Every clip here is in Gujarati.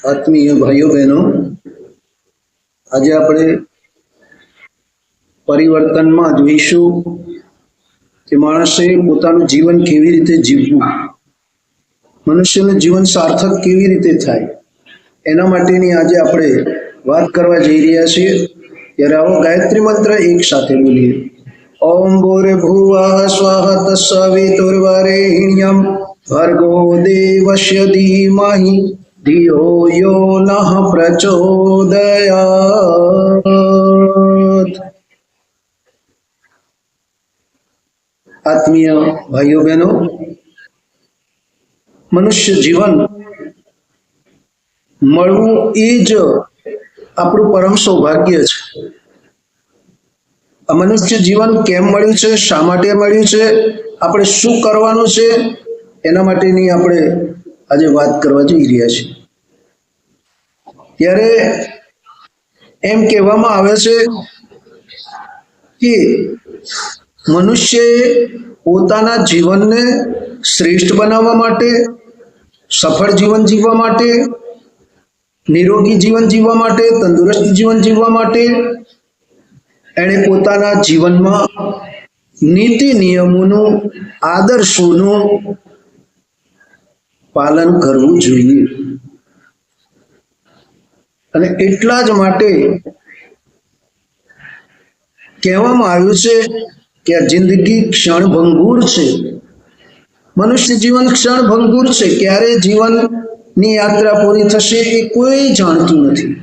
આત્મીય ભાઈઓ બહેનો, આજે આપણે પરિવર્તનમાં જોઈશું કે માણસે પોતાનું જીવન કેવી રીતે જીવવું, મનુષ્યનું જીવન સાર્થક કેવી રીતે થાય, એના માટેની આજે આપણે વાત કરવા જઈ રહ્યા છીએ। ત્યારે આવો ગાયત્રી મંત્ર એક સાથે બોલીએ। ઓમ ભૂરે ભુવઃ સ્વઃ તત્સવિતુર્વરેણ્યં ભર્ગો દેવસ્ય ધીમહિ ધિયો યો નઃ પ્રચોદયાત। આત્મીય ભાઈઓ બહેનો, મનુષ્ય જીવન મળવું એ જ આપણું પરમ સૌભાગ્ય છે। આ મનુષ્ય જીવન કેમ મળ્યું છે, શા માટે મળ્યું છે, આપણે શું કરવાનું છે, એના માટેની આપણે આજે વાત કરવા જઈ રહ્યા છીએ। ત્યારે એમ કહેવામાં આવે છે કે મનુષ્યએ પોતાના જીવનને શ્રેષ્ઠ બનાવવા માટે, સફળ જીવન જીવવા માટે, નિરોગી જીવન જીવવા માટે, તંદુરસ્ત જીવન જીવવા માટે એણે પોતાના જીવનમાં નીતિ નિયમોનું, આદર્શોનું પાલન કરવું જોઈએ। અને એટલા જ માટે કહેવામાં આવ્યું છે કે આ જિંદગી ક્ષણભંગુર છે, મનુષ્ય જીવન ક્ષણભંગુર છે, ક્યારે જીવનની યાત્રા પૂરી થશે એ કોઈ જાણતું નથી।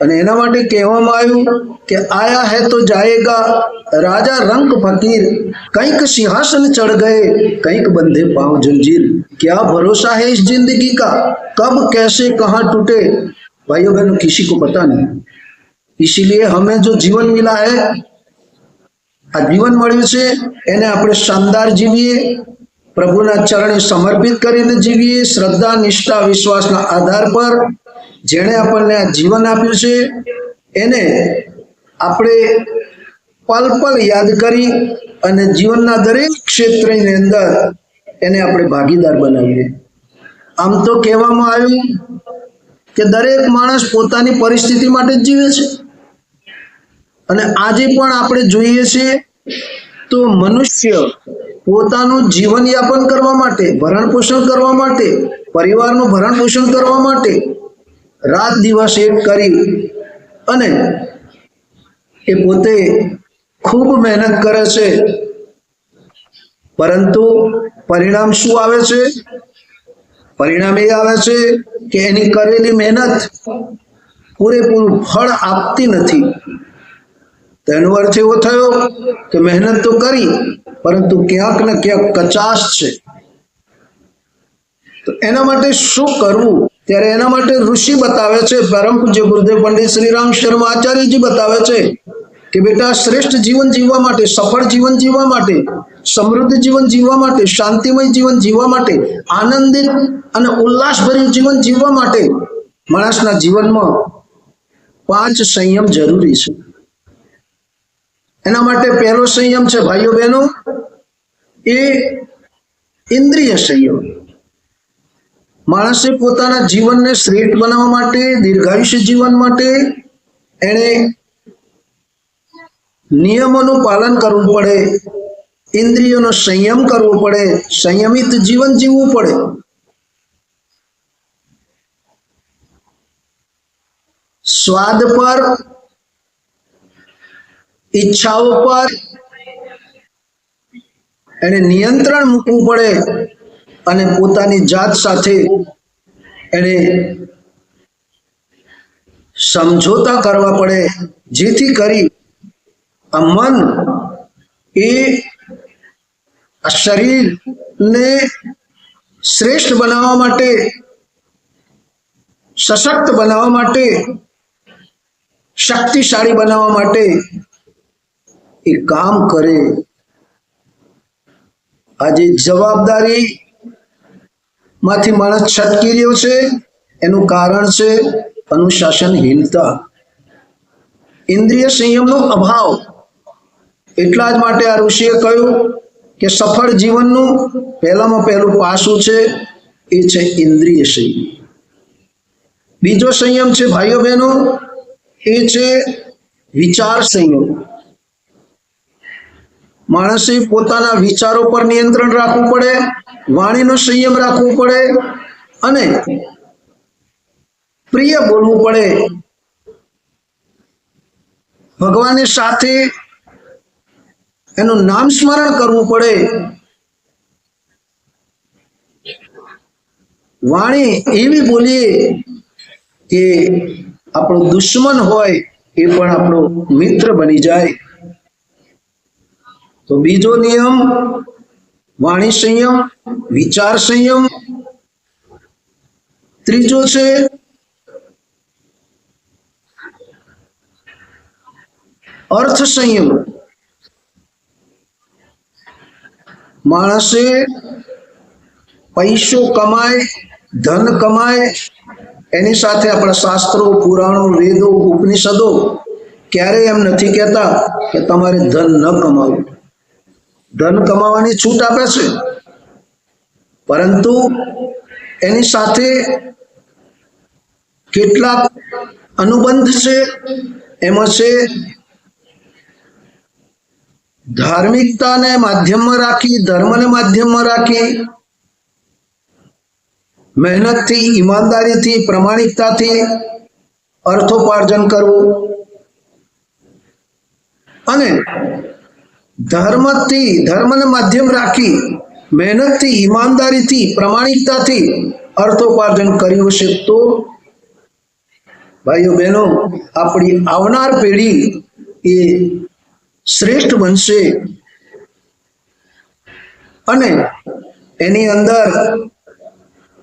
અને એના માટે કહેવામાં આવ્યું કે આયા હૈ તો જાયેગા, રાજા રંક ફकीर, કંઈક સિંહાસન ચढ़ गए, કંઈક બંધે पांव जंजीर, क्या भरोसा है इस जिंदगी का, कब कैसे कहाँ टूटे। भाइयों बहनों, किसी को पता नहीं, इसीलिए हमें जो जीवन मिला है, આ જીવન મળ્યું છે એને આપણે શાનદાર જીવીએ, પ્રભુના ચરણે સમર્પિત કરીને જીવીએ, શ્રદ્ધા, નિષ્ઠા, વિશ્વાસના આધાર પર જેણે આપણને આ જીવન આપ્યું છે એને આપણે પલ પલ યાદ કરી અને જીવનના દરેક ક્ષેત્રની અંદર એને આપણે ભાગીદાર બનાવીએ। આમ તો કહેવામાં આવ્યું કે દરેક માણસ પોતાની પરિસ્થિતિ માટે જ જીવે છે, અને આજે પણ આપણે જોઈએ છીએ તો મનુષ્ય પોતાનું જીવન યાપન કરવા માટે, ભરણ પોષણ કરવા માટે, પરિવારનું ભરણ પોષણ કરવા માટે રાત દિવસ એક કરી અને એ પોતે ખૂબ મહેનત કરે છે, પરંતુ પરિણામ શું આવે છે? પરિણામ એ આવે છે કે એની કરેલી મહેનત પૂરેપૂરું ફળ આપતી નથી। તેનો અર્થ એવો થયો કે મહેનત તો કરી પરંતુ ક્યાંક ને ક્યાંક કચાશ છે। તો એના માટે શું કરવું? ત્યારે એના માટે ઋષિ બતાવે છે, પરમ પૂજ્ય ગુરુદેવ પંડિત શ્રી રામ શર્મા આચાર્યજી બતાવે છે કે બેટા, શ્રેષ્ઠ જીવન જીવવા માટે, સફળ જીવન જીવવા માટે, સમૃદ્ધ જીવન જીવવા માટે, શાંતિમય જીવન જીવવા માટે, આનંદિત અને ઉલ્લાસભર્યું જીવન જીવવા માટે માણસના જીવનમાં 5 સંયમ જરૂરી છે। એના માટે પહેલો સંયમ છે ભાઈઓ બહેનો, એ ઇન્દ્રિય સંયમ। માણસે પોતાના જીવનને શ્રેષ્ઠ બનાવવા માટે, દીર્ઘાયુષ્ય જીવન માટે એણે નિયમોનું પાલન કરવું પડે, ઇન્દ્રિયોનો સંયમ કરવો પડે, સંયમિત જીવન જીવવું પડે। સ્વાદ પર, ઈચ્છાઓ પર એને નિયંત્રણ મૂકવું પડે અને પોતાની જાત સાથે એને સમજોતા કરવા પડે, જેથી કરી આ મન એ આ શરીરને શ્રેષ્ઠ બનાવવા માટે, સશક્ત બનાવવા માટે, શક્તિશાળી બનાવવા માટે એ કામ કરે। આજે જવાબદારી માંથી માણસ છટકી રહ્યો છે, એનું કારણ છે અનુશાસનહીનતા, ઇન્દ્રિય સંયમનો અભાવ। એટલા જ માટે આ ઋષિએ કહ્યું કે સફળ જીવનનું પહેલામાં પહેલું પાસું છે એ છે ઇન્દ્રિય સંયમ। બીજો સંયમ છે ભાઈઓ બહેનો, એ છે વિચાર સંયમ. માણસે પોતાના વિચારો પર નિયંત્રણ રાખવું પડે, વાણીનો સંયમ રાખવો પડે અને પ્રિય બોલવું પડે. ભગવાનની સાથે એનું નામ સ્મરણ કરવું પડે. વાણી એવી બોલીએ કે આપણો દુશ્મન હોય એ પણ આપણો મિત્ર બની જાય. તો બીજો નિયમ વાણી સંયમ, વિચાર સંયમ. ત્રીજો છે અર્થ સંયમ. માણસે પૈસો કમાય, ધન કમાય, એની સાથે આપણા શાસ્ત્રો, પુરાણો, વેદો, ઉપનિષદો ક્યારેય એમ નથી કહેતા કે તમારે ધન ન કમાવું. ધન કમાવાની છૂટ આપે છે, પરંતુ એની સાથે કેટલાક અનુબંધ છે. એમાં છે ધાર્મિકતાને માધ્યમમાં રાખી, ધર્મને માધ્યમમાં રાખી, મહેનતથી, ઈમાનદારીથી, પ્રમાણિકતાથી અર્થોપાર્જન કરવું અને ધર્મને માધ્યમ રાખી, મહેનતથી, ઈમાનદારીથી, પ્રમાણિકતાથી અર્થોપાર્જન કર્યું છે તો ભાઈઓ બહેનો આપણી આવનાર પેઢી એ શ્રેષ્ઠ બનશે અને એની અંદર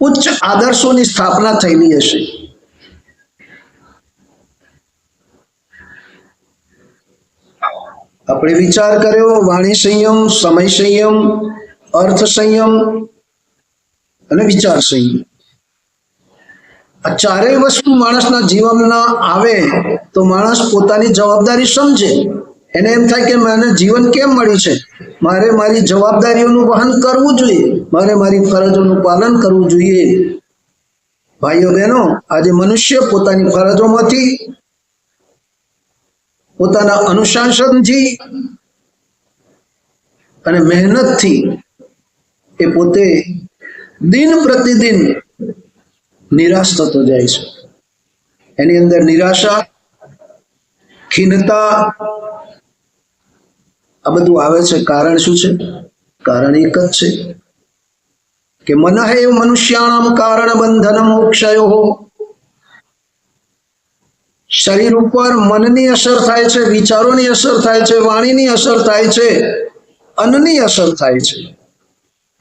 ઉચ્ચ આદર્શોની સ્થાપના થયેલી હશે. આપણે વિચાર કર્યો વાણી સંયમ, સમય સંયમ, અર્થ સંયમ અને વિચાર સંયમ. આ ચારેય વસ્તુ માણસના જીવનમાં આવે તો માણસ પોતાની જવાબદારી સમજે. એને એમ થાય કે મને જીવન કેમ મળ્યું છે, મારે મારી જવાબદારીઓનું વહન કરવું જોઈએ, મારે મારી ફરજોનું પાલન કરવું જોઈએ. ભાઈઓ બહેનો, આજે મનુષ્ય પોતાની ફરજોમાંથી, પોતાના અનુશાસનથી અને મહેનતથી એ પોતે દિન પ્રતિદિન નિરાશ થતો જાય છે. એની અંદર નિરાશા, ખીનતા આ બધું આવે છે. કારણ શું છે? કારણ એક જ છે કે મનઃ એવ મનુષ્યાણામ કારણ બંધન મોક્ષયો. શરીર ઉપર મનની અસર થાય છે, વિચારોની અસર થાય છે, વાણીની અસર થાય છે, અન્નની અસર થાય છે.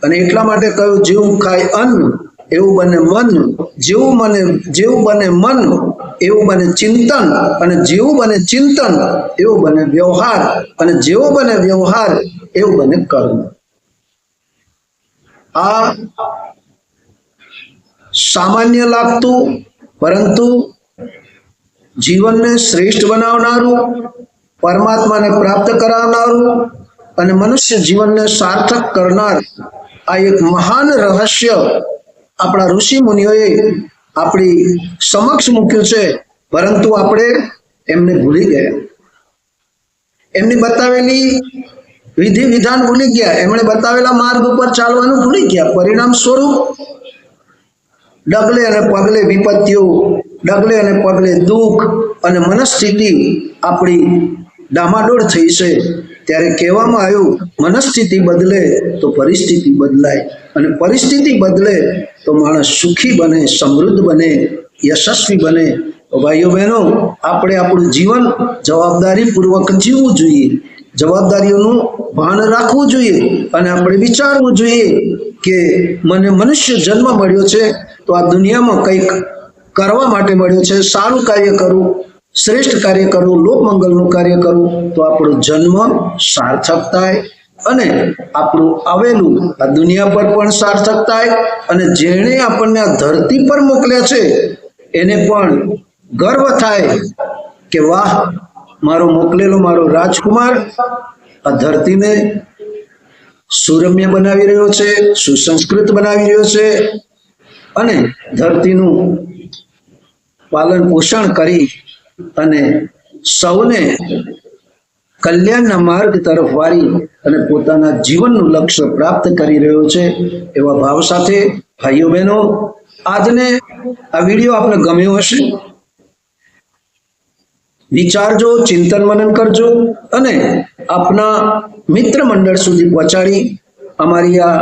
અને એટલા માટે કહ્યું જેવું ખાય અન્ન એવું બને મન, જેવું બને મન એવું બને ચિંતન, અને જેવું બને ચિંતન એવું બને વ્યવહાર, અને જેવો બને વ્યવહાર એવું બને કર્મ. આ સામાન્ય લાગતું પરંતુ જીવનને શ્રેષ્ઠ બનાવનારું, પરમાત્માને પ્રાપ્ત કરાવનારું અને મનુષ્ય જીવનને સાર્થક કરનાર આ એક મહાન રહસ્ય આપણા ઋષિ મુનિઓએ આપણી સમક્ષ મૂક્યું છે. પરંતુ આપણે એમને ભૂલી ગયા, એમની બતાવેલી વિધિ વિધાન ભૂલી ગયા, એમણે બતાવેલા માર્ગ ઉપર ચાલવાનું ભૂલી ગયા. પરિણામ સ્વરૂપ ડગલે અને પગલે વિપત્તિઓ, ડગલે અને પગલે દુઃખ અને મનસ્થિતિ આપણી ડામાડોળ થઈ છે. ત્યારે કહેવામાં આવ્યું મનસ્થિતિ બદલે તો પરિસ્થિતિ બદલાય, અને પરિસ્થિતિ બદલે તો માણસ સુખી બને, સમૃદ્ધ બને, યશસ્વી બને. તો ભાઈઓ બહેનો, આપણે આપણું જીવન જવાબદારીપૂર્વક જીવવું જોઈએ, જવાબદારીઓનું ભાન રાખવું જોઈએ અને આપણે વિચારવું જોઈએ કે મને મનુષ્ય જન્મ મળ્યો છે તો આ દુનિયામાં કંઈક કરવા માટે મળ્યો છે. સારું કાર્ય કરવું, શ્રેષ્ઠ કાર્ય કરવું, લોકમંગલનું કાર્ય કરવું તો આપણો જન્મ સાર્થક થાય અને આપણું આવેલું આ દુનિયા પર પણ સાર્થક થાય અને જેણે આપણને આ ધરતી પર મોકલ્યા છે એને પણ ગર્વ થાય કે વાહ, મારો મોકલેલો મારો રાજકુમાર આ ધરતીને સુરમ્ય બનાવી રહ્યો છે, સુસંસ્કૃત બનાવી રહ્યો છે અને ધરતીનું પાલન પોષણ કરી અને સૌને કલ્યાણના માર્ગ તરફ વાળી અને પોતાના જીવનનું લક્ષ્ય પ્રાપ્ત કરી રહ્યો છે એવા ભાવ સાથે ભાઈઓ બહેનો, આજને આ વિડીયો આપને ગમ્યો હશે. વિચારજો, ચિંતન મનન કરજો અને આપના મિત્ર મંડળ સુધી પહોંચાડી અમારી આ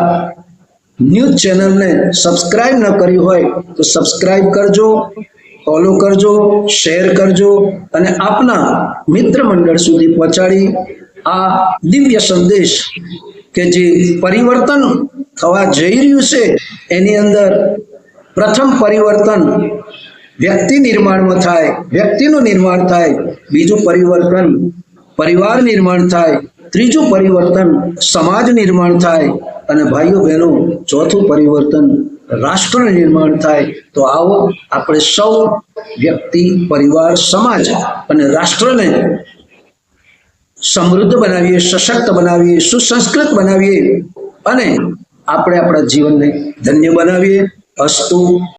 ન્યૂઝ ચેનલને સબસ્ક્રાઇબ ન કરી હોય તો સબસ્ક્રાઇબ કરજો, ફોલો કરજો, શેર કરજો અને આપના મિત્ર મંડળ સુધી પહોંચાડી આ દિવ્ય સંદેશ કે જે પરિવર્તન થવા જઈ રહ્યું છે એની અંદર પ્રથમ પરિવર્તન વ્યક્તિ નિર્માણમાં થાય, વ્યક્તિનું નિર્માણ થાય, બીજું પરિવર્તન પરિવાર નિર્માણ થાય, ત્રીજું પરિવર્તન સમાજ નિર્માણ થાય અને ભાઈઓ બહેનો ચોથું પરિવર્તન રાષ્ટ્ર નિર્માણ થાય. તો આવો આપણે સૌ વ્યક્તિ, પરિવાર, સમાજ અને રાષ્ટ્રને સમૃદ્ધ બનાવીએ, સશક્ત બનાવીએ, સુસંસ્કૃત બનાવીએ અને આપણે આપણા જીવનને ધન્ય બનાવીએ. અસ્તુ.